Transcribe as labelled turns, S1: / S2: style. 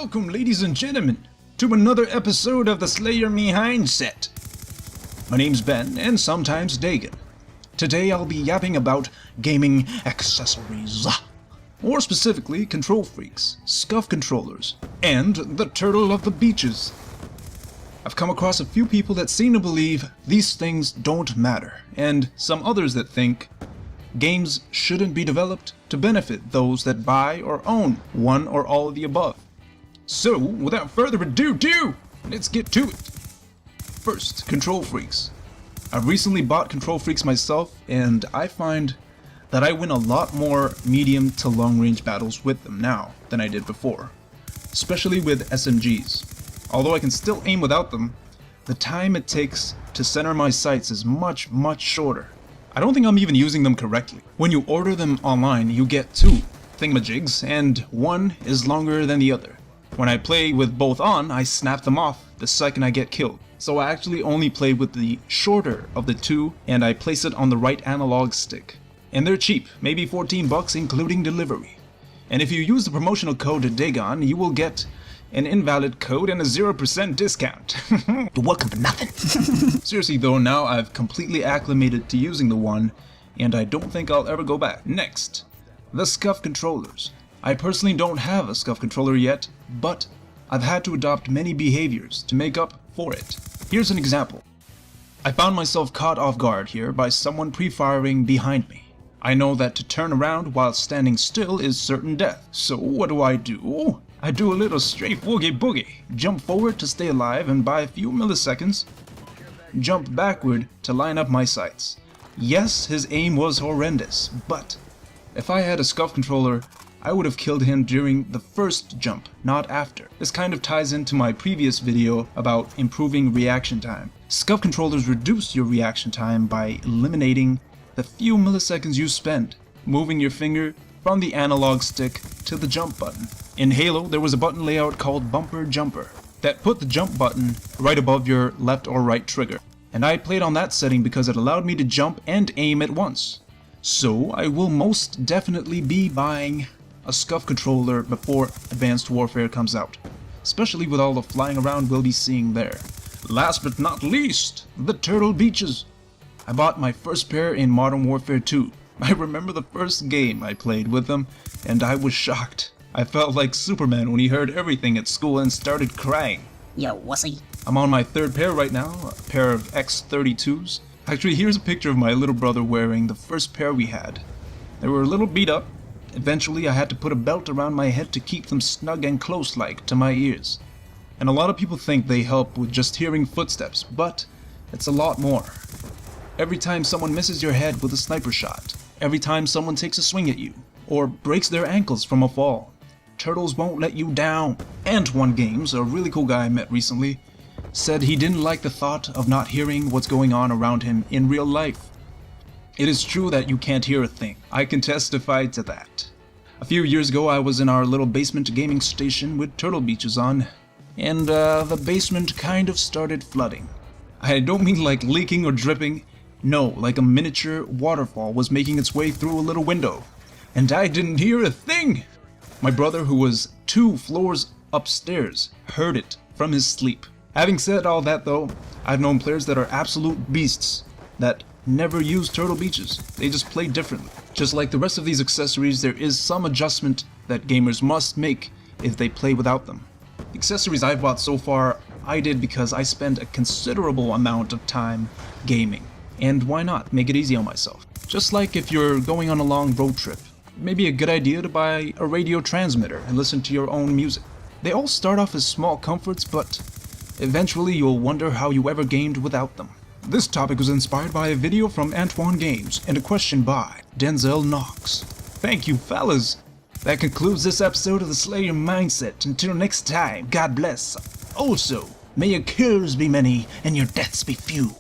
S1: Welcome, ladies and gentlemen, to another episode of the Slayer Mindset. My name's Ben, and sometimes Dagon. Today I'll be yapping about gaming accessories. More specifically, Kontrol Freeks, Scuf controllers, and the turtle of the beaches. I've come across a few people that seem to believe these things don't matter, and some others that think games shouldn't be developed to benefit those that buy or own one or all of the above. So, without further ado, let's get to it. First, Kontrol Freeks. I've recently bought Kontrol Freeks myself, and I find that I win a lot more medium to long range battles with them now than I did before, especially with SMGs. Although I can still aim without them, the time it takes to center my sights is much shorter. I don't think I'm even using them correctly. When you order them online, you get two thingamajigs, and one is longer than the other. When I play with both on, I snap them off the second I get killed. So I actually only play with the shorter of the two, and I place it on the right analog stick. And they're cheap, maybe 14 bucks including delivery. And if you use the promotional code Dagon, you will get an invalid code and a 0% discount.
S2: You're welcome for nothing.
S1: Seriously though, now I've completely acclimated to using the one, and I don't think I'll ever go back. Next, the Scuf controllers. I personally don't have a Scuf controller yet, but I've had to adopt many behaviors to make up for it. Here's an example. I found myself caught off guard here by someone pre-firing behind me. I know that to turn around while standing still is certain death, so what do? I do a little strafe boogie, jump forward to stay alive, and by a few milliseconds, jump backward to line up my sights. Yes, his aim was horrendous, but if I had a Scuf controller, I would have killed him during the first jump, not after. This kind of ties into my previous video about improving reaction time. Scuf controllers reduce your reaction time by eliminating the few milliseconds you spend moving your finger from the analog stick to the jump button. In Halo, there was a button layout called Bumper Jumper that put the jump button right above your left or right trigger. And I played on that setting because it allowed me to jump and aim at once. So I will most definitely be buying a Scuf controller before Advanced Warfare comes out, especially with all the flying around we'll be seeing there. Last but not least, the turtle beaches. I bought my first pair in Modern Warfare 2. I remember the first game I played with them, and I was shocked. I felt like Superman when he heard everything at school and started crying.
S2: Yo, wussy.
S1: I'm on my third pair right now, a pair of X32s. Actually, here's a picture of my little brother wearing the first pair we had. They were a little beat up. Eventually, I had to put a belt around my head to keep them snug and close-like to my ears. And a lot of people think they help with just hearing footsteps, but it's a lot more. Every time someone misses your head with a sniper shot, every time someone takes a swing at you, or breaks their ankles from a fall, turtles won't let you down. AntwonGames, a really cool guy I met recently, said he didn't like the thought of not hearing what's going on around him in real life. It is true that you can't hear a thing. I can testify to that. A few years ago, I was in our little basement gaming station with turtle beaches on, and the basement kind of started flooding. I don't mean like leaking or dripping. No, like a miniature waterfall was making its way through a little window, and I didn't hear a thing. My brother, who was 2 floors upstairs, heard it from his sleep. Having said all that though, I've known players that are absolute beasts that never use turtle beaches. They just play differently. Just like the rest of these accessories, there is some adjustment that gamers must make if they play without them. The accessories I've bought so far, I did because I spend a considerable amount of time gaming. And why not make it easy on myself? Just like if you're going on a long road trip, it may be a good idea to buy a radio transmitter and listen to your own music. They all start off as small comforts, but eventually you'll wonder how you ever gamed without them. This topic was inspired by a video from AntwonGames and a question by Denzil Knox. Thank you, fellas. That concludes this episode of the Slayer Mindset. Until next time, God bless. Also, may your kills be many and your deaths be few.